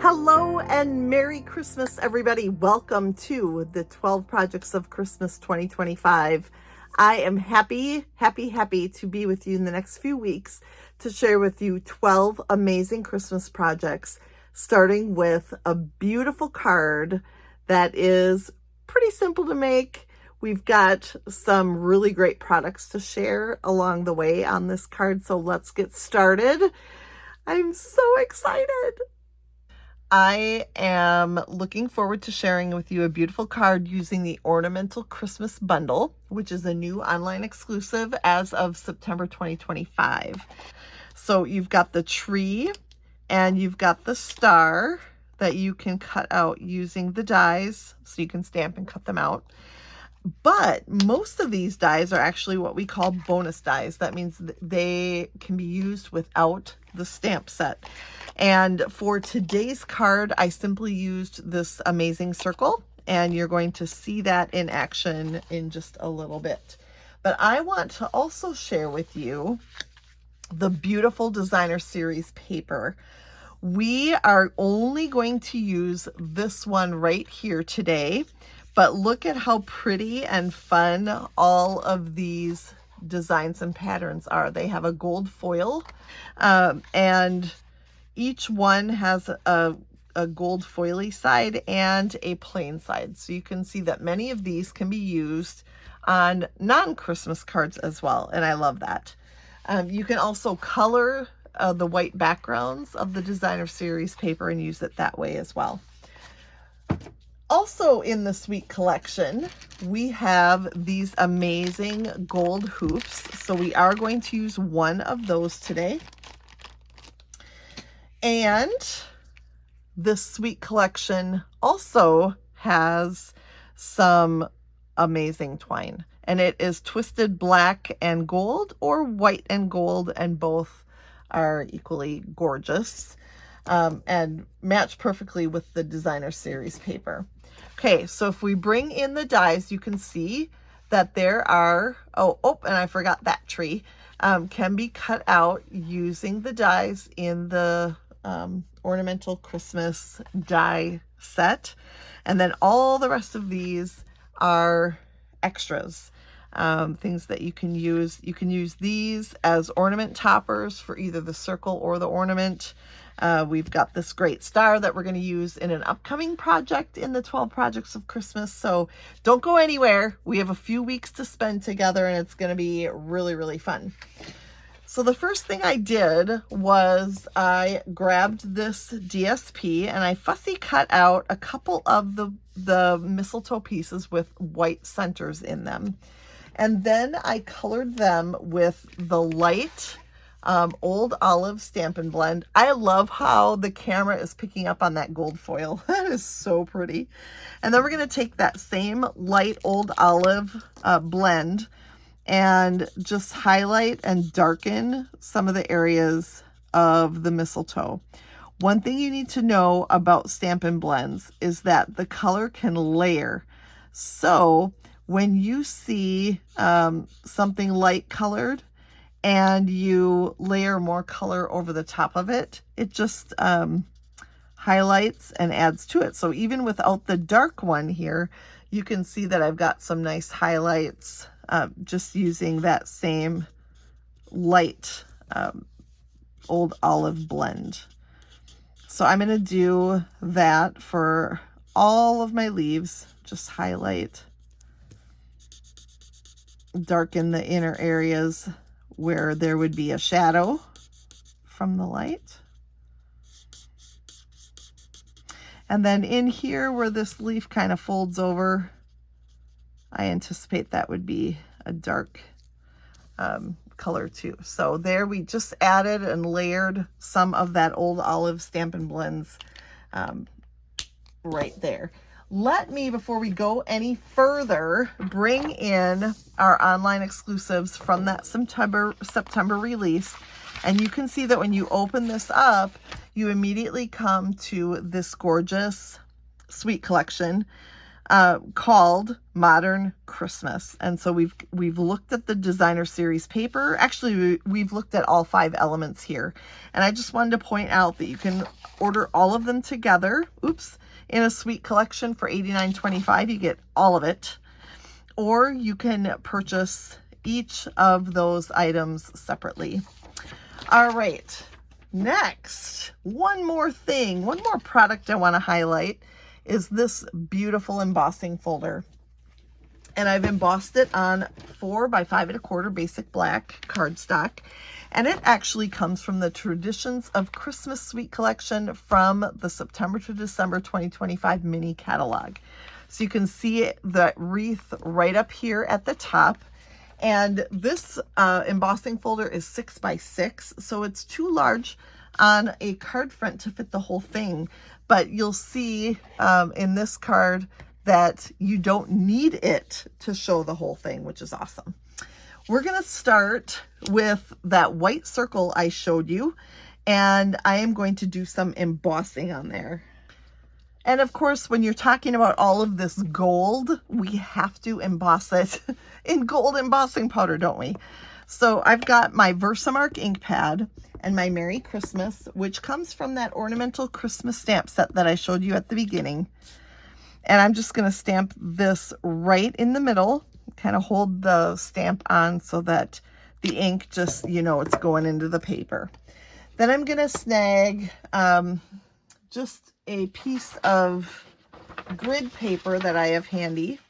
Hello and Merry Christmas, everybody. Welcome to the 12 Projects of Christmas 2025. I am happy to be with you in the next few weeks to share with you 12 amazing Christmas projects, starting with a beautiful card that is pretty simple to make. We've got some really great products to share along the way on this card, so let's get started. I'm so excited. I am looking forward to sharing with you a beautiful card using the Ornamental Christmas Bundle, which is a new online exclusive as of September 2025. So you've got the tree and you've got the star that you can cut out using the dies, so you can stamp and cut them out. But most of these dies are actually what we call bonus dies. That means they can be used without the stamp set. And for today's card, I simply used this amazing circle, and you're going to see that in action in just a little bit. But I want to also share with you the beautiful Designer Series paper. We are only going to use this one right here today, but look at how pretty and fun all of these designs and patterns are. They have a gold foil, and each one has a gold foily side and a plain side. So you can see that many of these can be used on non-Christmas cards as well, and I love that. You can also color the white backgrounds of the Designer Series paper and use it that way as well. Also in the Sweet collection, we have these amazing gold hoops. So we are going to use one of those today. And the Sweet collection also has some amazing twine. And it is twisted black and gold or white and gold, and both are equally gorgeous and match perfectly with the Designer Series paper. Okay, so if we bring in the dies, you can see that there are, and I forgot that tree, can be cut out using the dies in the Ornamental Christmas die set. And then all the rest of these are extras, things that you can use. You can use these as ornament toppers for either the circle or the ornament. We've got this great star that we're going to use in an upcoming project in the 12 Projects of Christmas. So don't go anywhere. We have a few weeks to spend together, and it's going to be really, really fun. So the first thing I did was I grabbed this DSP and I fussy cut out a couple of the mistletoe pieces with white centers in them. And then I colored them with the light Old Olive Stampin' Blend. I love how the camera is picking up on that gold foil. That is so pretty. And then we're going to take that same light Old Olive blend and just highlight and darken some of the areas of the mistletoe. One thing you need to know about Stampin' Blends is that the color can layer. So when you see something light colored and you layer more color over the top of it, it just highlights and adds to it. So even without the dark one here, you can see that I've got some nice highlights just using that same light Old Olive blend. So I'm going to do that for all of my leaves. Just highlight, darken the inner areas where there would be a shadow from the light. And then in here where this leaf kind of folds over, I anticipate that would be a dark color too. So there we just added and layered some of that Old Olive Stampin' Blends right there. Let me, before we go any further, bring in our online exclusives from that September release. And you can see that when you open this up, you immediately come to this gorgeous Sweet collection. called Modern Christmas. And so we've looked at the designer series paper. Actually, we've looked at all 5 elements here. And I just wanted to point out that you can order all of them together. Oops. In a suite collection for $89.25. You get all of it. Or you can purchase each of those items separately. All right. Next, one more product I want to highlight is this beautiful embossing folder. And I've embossed it on 4 by 5 1/4 basic black cardstock. And it actually comes from the Traditions of Christmas Suite collection from the September to December 2025 mini catalog. So you can see the wreath right up here at the top. And this embossing folder is 6 by 6, so it's too large on a card front to fit the whole thing. But you'll see in this card that you don't need it to show the whole thing, which is awesome. We're going to start with that white circle I showed you, and I am going to do some embossing on there. And of course, when you're talking about all of this gold, we have to emboss it in gold embossing powder, don't we? So I've got my Versamark ink pad and my Merry Christmas, which comes from that ornamental Christmas stamp set that I showed you at the beginning. And I'm just going to stamp this right in the middle, kind of hold the stamp on so that the ink just, it's going into the paper. Then I'm going to snag just a piece of grid paper that I have handy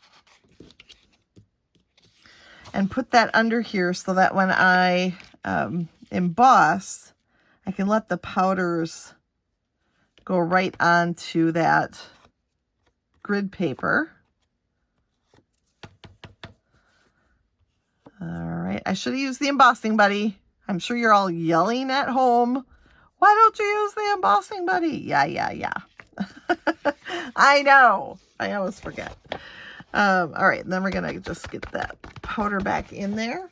and put that under here so that when I emboss, I can let the powders go right onto that grid paper. All right, I should have used the embossing buddy. I'm sure you're all yelling at home, why don't you use the embossing buddy? Yeah. I know. I always forget. All right, then we're going to just get that powder back in there.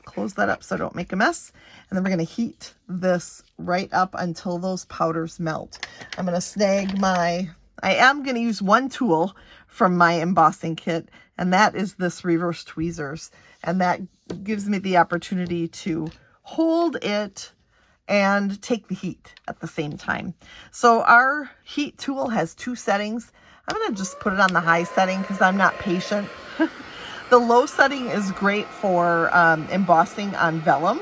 Close that up so I don't make a mess. And then we're going to heat this right up until those powders melt. I'm going to snag I am going to use one tool from my embossing kit, and that is this reverse tweezers. And that gives me the opportunity to hold it and take the heat at the same time. So our heat tool has 2 settings. I'm going to just put it on the high setting because I'm not patient. The low setting is great for embossing on vellum,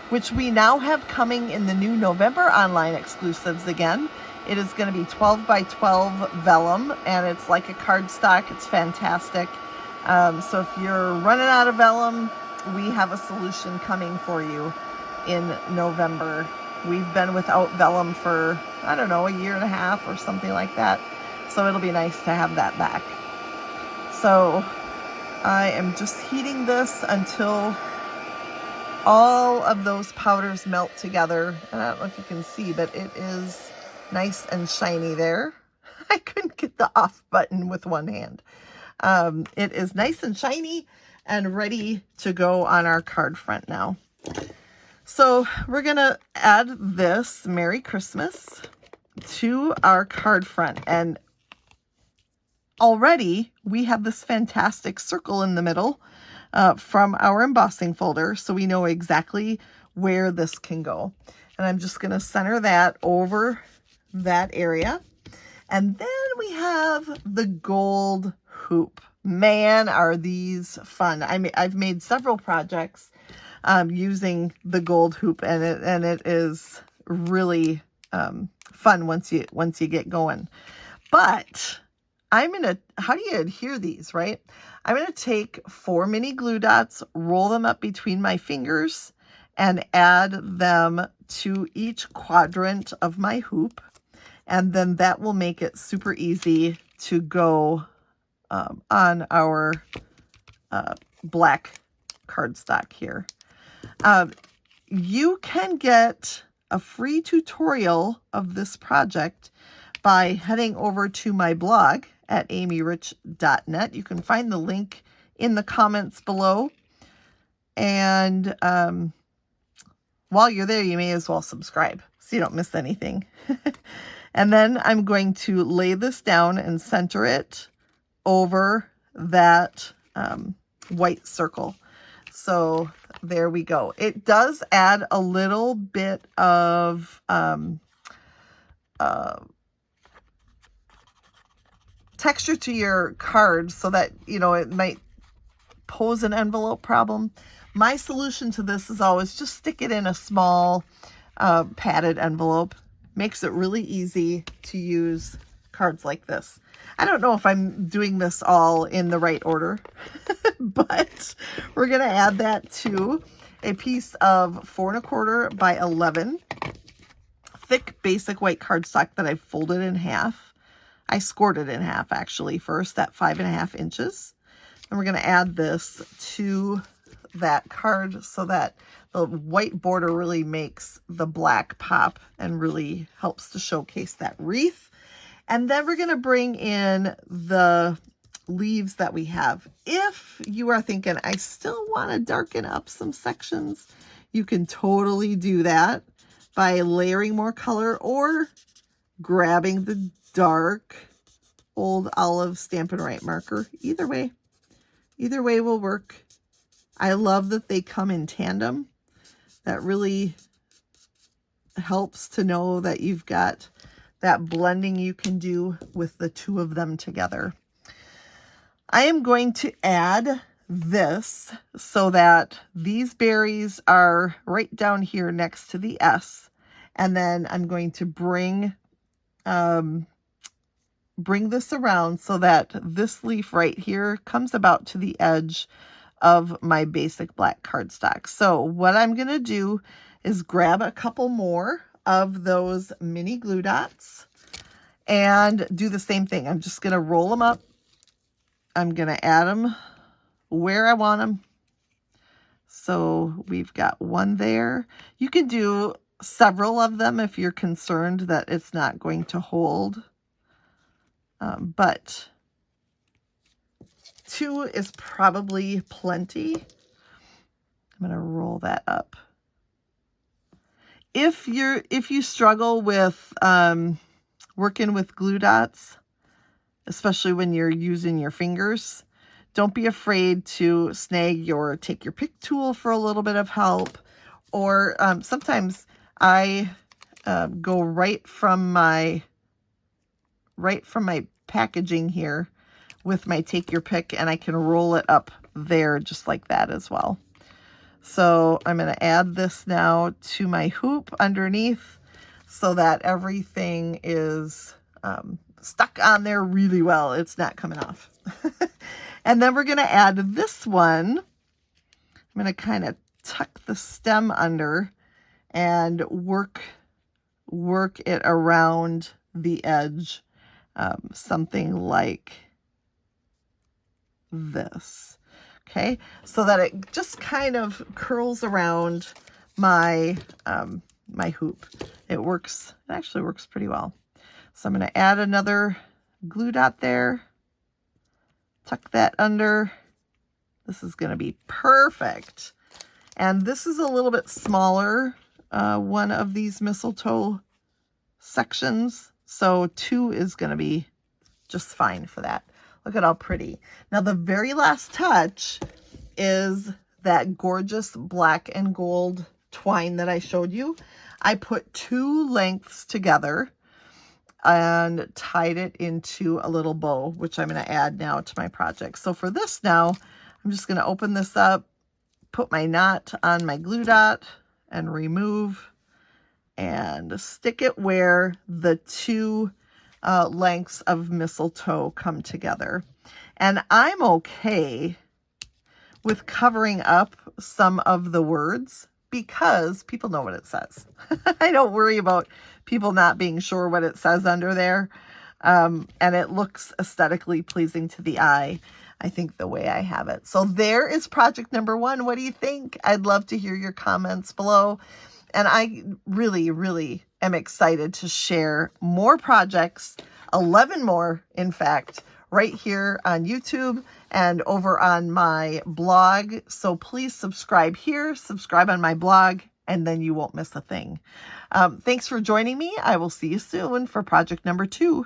which we now have coming in the new November online exclusives again. It is going to be 12 by 12 vellum, and it's like a cardstock. It's fantastic. So if you're running out of vellum, we have a solution coming for you in November. We've been without vellum for, I don't know, 1.5 years or something like that. So it'll be nice to have that back. So I am just heating this until all of those powders melt together. And I don't know if you can see, but it is nice and shiny there. I couldn't get the off button with one hand. It is nice and shiny and ready to go on our card front now. So we're going to add this Merry Christmas to our card front. And already we have this fantastic circle in the middle from our embossing folder. So we know exactly where this can go. And I'm just going to center that over that area. And then we have the gold hoop. Man, are these fun. I've made several projects using the gold hoop, and it is really fun once you get going. But how do you adhere these, right? I'm going to take 4 mini glue dots, roll them up between my fingers, and add them to each quadrant of my hoop. And then that will make it super easy to go on our black cardstock here. You can get a free tutorial of this project by heading over to my blog at amyrich.net. You can find the link in the comments below. And while you're there, you may as well subscribe so you don't miss anything. And then I'm going to lay this down and center it over that white circle. So there we go. It does add a little bit of texture to your card so that, you know, it might pose an envelope problem. My solution to this is always just stick it in a small padded envelope. Makes it really easy to use cards like this. I don't know if I'm doing this all in the right order, but we're going to add that to a piece of 4 1/4 by 11 thick basic white cardstock that I folded in half. I scored it in half actually first at 5.5 inches. And we're going to add this to that card so that the white border really makes the black pop and really helps to showcase that wreath. And then we're going to bring in the leaves that we have. If you are thinking, I still want to darken up some sections, you can totally do that by layering more color or grabbing the dark Old Olive Stampin' Write marker. Either way will work. I love that they come in tandem. That really helps to know that you've got that blending you can do with the two of them together. I am going to add this so that these berries are right down here next to the S. And then I'm going to bring this around so that this leaf right here comes about to the edge of my basic black cardstock. So what I'm going to do is grab a couple more of those mini glue dots and do the same thing. I'm just going to roll them up. I'm going to add them where I want them. So we've got one there. You can do several of them if you're concerned that it's not going to hold. But 2 is probably plenty. I'm going to roll that up. If you struggle with working with glue dots, especially when you're using your fingers, don't be afraid to snag your take your pick tool for a little bit of help. Or sometimes I go right from my packaging here with my take your pick, and I can roll it up there just like that as well. So I'm going to add this now to my hoop underneath so that everything is stuck on there really well. It's not coming off. And then we're going to add this one. I'm going to kind of tuck the stem under and work it around the edge, something like this. Okay, so that it just kind of curls around my my hoop. It actually works pretty well. So I'm going to add another glue dot there, tuck that under. This is going to be perfect. And this is a little bit smaller one of these mistletoe sections, so 2 is going to be just fine for that. Look at how pretty. Now the very last touch is that gorgeous black and gold twine that I showed you. I put 2 lengths together and tied it into a little bow, which I'm going to add now to my project. So for this now, I'm just going to open this up, put my knot on my glue dot and remove, and stick it where the 2 lengths of mistletoe come together. And I'm okay with covering up some of the words because people know what it says. I don't worry about people not being sure what it says under there. And it looks aesthetically pleasing to the eye, I think, the way I have it. So there is project number 1. What do you think? I'd love to hear your comments below. And I really, really am excited to share more projects, 11 more, in fact, right here on YouTube and over on my blog. So please subscribe here, subscribe on my blog, and then you won't miss a thing. Thanks for joining me. I will see you soon for project number 2.